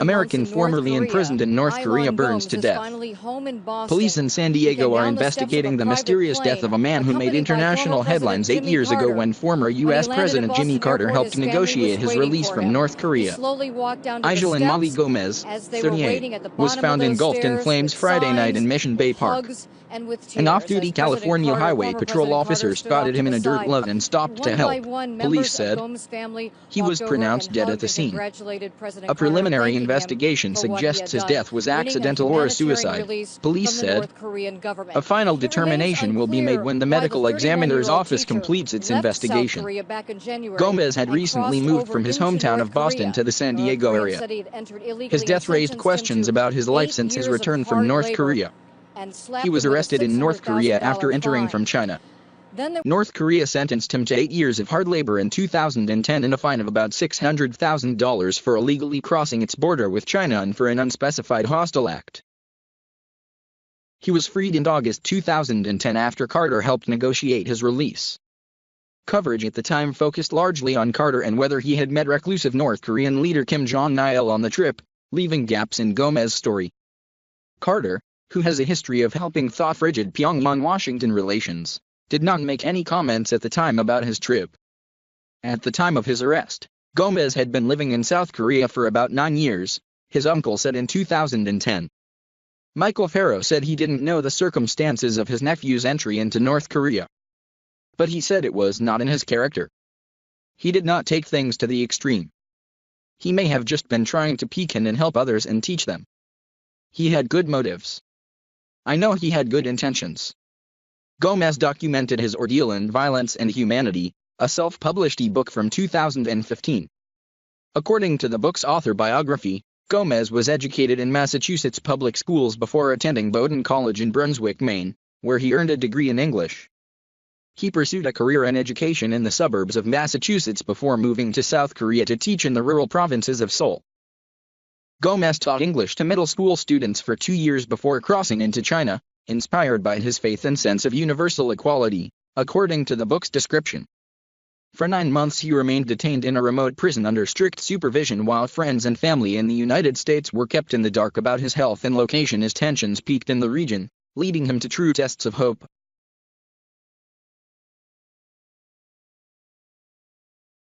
American formerly imprisoned in North Korea burns to death. Police in San Diego are investigating the mysterious death of a man who made international headlines 8 years ago when former U.S. President Jimmy Carter helped negotiate his release from North Korea. Aigeline Molly Gomez, 38, was found engulfed in flames Friday night in Mission Bay Park. An off-duty California Highway Patrol officer spotted him in a dirt lot and stopped to help, police said. He was pronounced dead at the scene. A preliminary investigation suggests his death was accidental or a suicide, police said. A final determination will be made when the medical examiner's office completes its investigation. Gomez had recently moved from his hometown of Boston to the San Diego area. His death raised questions about his life since his return from North Korea. He was arrested in North Korea after entering from China. North Korea sentenced him to 8 years of hard labor in 2010 and a fine of about $600,000 for illegally crossing its border with China and for an unspecified hostile act. He was freed in August 2010 after Carter helped negotiate his release. Coverage at the time focused largely on Carter and whether he had met reclusive North Korean leader Kim Jong-il on the trip, leaving gaps in Gomez's story. Carter, who has a history of helping thaw frigid Pyongyang-Washington relations, did not make any comments at the time about his trip. At the time of his arrest, Gomez had been living in South Korea for about 9 years, his uncle said in 2010. Michael Farrow said he didn't know the circumstances of his nephew's entry into North Korea. But he said it was not in his character. He did not take things to the extreme. He may have just been trying to peek in and help others and teach them. He had good motives. I know he had good intentions. Gomez documented his ordeal in Violence and Humanity, a self-published e-book from 2015. According to the book's autobiography, Gomez was educated in Massachusetts public schools before attending Bowdoin College in Brunswick, Maine, where he earned a degree in English. He pursued a career in education in the suburbs of Massachusetts before moving to South Korea to teach in the rural provinces of Seoul. Gomez taught English to middle school students for 2 years before crossing into China, inspired by his faith and sense of universal equality, according to the book's description. For 9 months he remained detained in a remote prison under strict supervision while friends and family in the United States were kept in the dark about his health and location as tensions peaked in the region, leading him to true tests of hope.